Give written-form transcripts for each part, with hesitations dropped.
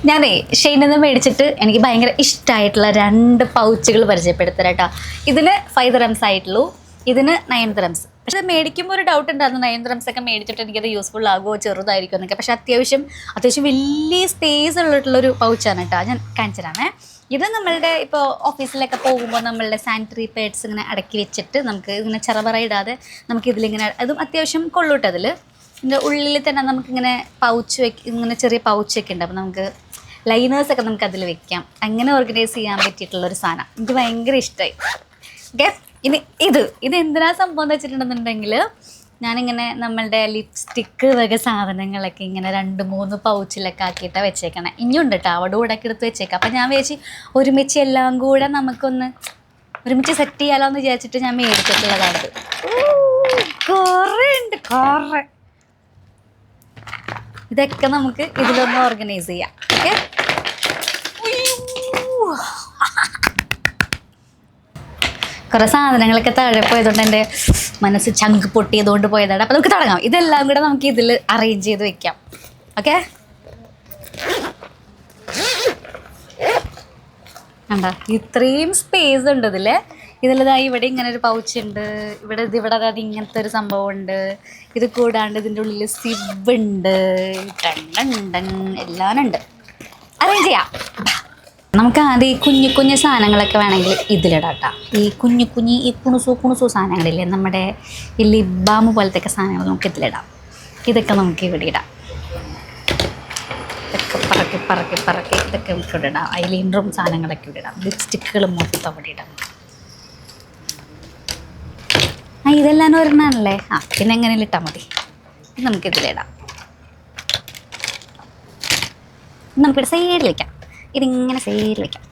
ഞാനേ ഷെയ്നിൽ നിന്ന് മേടിച്ചിട്ട് എനിക്ക് ഭയങ്കര ഇഷ്ടമായിട്ടുള്ള 2 പൗച്ചുകൾ പരിചയപ്പെടുത്തരാം കേട്ടോ. ഇതിന് 5 dirhams ആയിട്ടുള്ളൂ, ഇതിന് 9 dirhams. പക്ഷെ അത് മേടിക്കുമ്പോൾ ഒരു ഡൗട്ട് ഉണ്ടായിരുന്നു, 9 dirhams ഒക്കെ മേടിച്ചിട്ട് എനിക്കത് യൂസ്ഫുൾ ആകുമോ, ചെറുതായിരിക്കും എന്നൊക്കെ. പക്ഷെ അത്യാവശ്യം വലിയ സ്പേസ് ഉള്ളിട്ടുള്ളൊരു പൗച്ചാണ് കേട്ടോ. ഞാൻ കാണിച്ചു തരാമേ. ഇത് നമ്മളുടെ ഇപ്പോൾ ഓഫീസിലൊക്കെ പോകുമ്പോൾ നമ്മളുടെ സാനിറ്ററി പാഡ്സ് ഇങ്ങനെ അടക്കി വെച്ചിട്ട് നമുക്ക് ഇങ്ങനെ ചെറവറ ഇടാതെ നമുക്ക് ഇതിലിങ്ങനെ അതും അത്യാവശ്യം കൊള്ളൂട്ടോ. അതിൽ ഇതിൻ്റെ ഉള്ളിൽ തന്നെ നമുക്കിങ്ങനെ ഇങ്ങനെ ചെറിയ പൗച്ചൊക്കെ ഉണ്ട്. അപ്പോൾ നമുക്ക് ലൈനേഴ്സൊക്കെ നമുക്ക് അതിൽ വെക്കാം. അങ്ങനെ ഓർഗനൈസ് ചെയ്യാൻ പറ്റിയിട്ടുള്ളൊരു സാധനം എനിക്ക് ഭയങ്കര ഇഷ്ടമായി. ഓക്കെ, ഇനി ഇത് എന്തിനാ സംഭവം എന്ന് വെച്ചിട്ടുണ്ടെന്നുണ്ടെങ്കിൽ, ഞാനിങ്ങനെ നമ്മളുടെ ലിപ്സ്റ്റിക്ക് വക സാധനങ്ങളൊക്കെ ഇങ്ങനെ 2-3 പൗച്ചിലൊക്കെ ആക്കിയിട്ടാണ് വെച്ചേക്കണേ. ഇനിയുണ്ട് കേട്ടോ, അവിടെ കൂടെ ഒക്കെ എടുത്ത് വെച്ചേക്കാം. അപ്പം ഞാൻ വിചാരിച്ച് ഒരുമിച്ച് എല്ലാം കൂടെ നമുക്കൊന്ന് ഒരുമിച്ച് സെറ്റ് ചെയ്യാലോ എന്ന് വിചാരിച്ചിട്ട് ഞാൻ മേടിച്ചിട്ടുള്ളതാണ്. കുറേ ഉണ്ട്, കുറേ. ഇതൊക്കെ നമുക്ക് ഇതിലൊന്ന് ഓർഗനൈസ് ചെയ്യാം. ഓക്കെ, കുറേ സാധനങ്ങളൊക്കെ താഴെ പോയതുകൊണ്ട് എൻ്റെ മനസ്സ് ചങ്ക് പൊട്ടിയതുകൊണ്ട് പോയതാണ്. അപ്പോൾ നമുക്ക് തുടങ്ങാം. ഇതെല്ലാം കൂടെ നമുക്ക് ഇതിൽ അറേഞ്ച് ചെയ്ത് വെക്കാം. ഓക്കെ, കണ്ടോ ഇത്രയും സ്പേസ് ഉണ്ട് ഇതിലിതായി. ഇവിടെ ഇങ്ങനെ ഒരു പൗച്ച് ഉണ്ട്, ഇവിടെ അതായത് ഇങ്ങനത്തെ ഒരു സംഭവം ഉണ്ട്. ഇത് കൂടാണ്ട് ഇതിൻ്റെ ഉള്ളിൽ സിബ് ഉണ്ട്, എല്ലാം ഉണ്ട്. അറേഞ്ച് ചെയ്യാം. നമുക്ക് ആദ്യം ഈ കുഞ്ഞു സാധനങ്ങളൊക്കെ വേണമെങ്കിൽ ഇതിലിടാം കേട്ടോ. ഈ കുണുസു സാധനങ്ങളില്ലേ, നമ്മുടെ ഈ ലിപ് ബാം പോലത്തെ സാധനങ്ങൾ നമുക്ക് ഇതിലിടാം. ഇതൊക്കെ നമുക്ക് ഇവിടെ ഇടാം. ഇതൊക്കെ പറക്കി ഇതൊക്കെ നമുക്ക് ഇവിടെ ഇടാം. ഐലൈനറും സാധനങ്ങളൊക്കെ ഇവിടെ ഇടാം. ലിപ്സ്റ്റിക്കുകൾ മൊത്തം അവിടെ ഇടാം. ഇതെല്ലാം ഒരെണ്ണാണല്ലേ. പിന്നെ എങ്ങനെയും ഇട്ടാൽ മതി. നമുക്കിതിലിടാം. നമുക്കിവിടെ സൈഡിൽ വയ്ക്കാം. ഇതിങ്ങനെ സൈഡിൽ വയ്ക്കാം.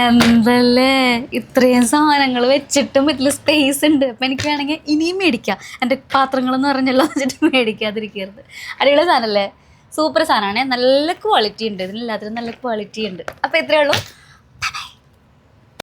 എന്തല്ലേ ഇത്രയും സാധനങ്ങൾ വെച്ചിട്ടും ഇതിൽ സ്പേസ് ഉണ്ട്. അപ്പം എനിക്ക് വേണമെങ്കിൽ ഇനിയും മേടിക്കാം. എൻ്റെ പാത്രങ്ങളെന്ന് പറഞ്ഞല്ലോ വെച്ചിട്ട് മേടിക്കാതിരിക്കരുത്. അടിപൊളി സാധനമല്ലേ, സൂപ്പർ സാധനമാണ്. നല്ല ക്വാളിറ്റി ഉണ്ട്, ഇതിനെല്ലാത്തിനും നല്ല ക്വാളിറ്റി ഉണ്ട്. അപ്പോൾ ഇത്രയേ ഉള്ളൂ.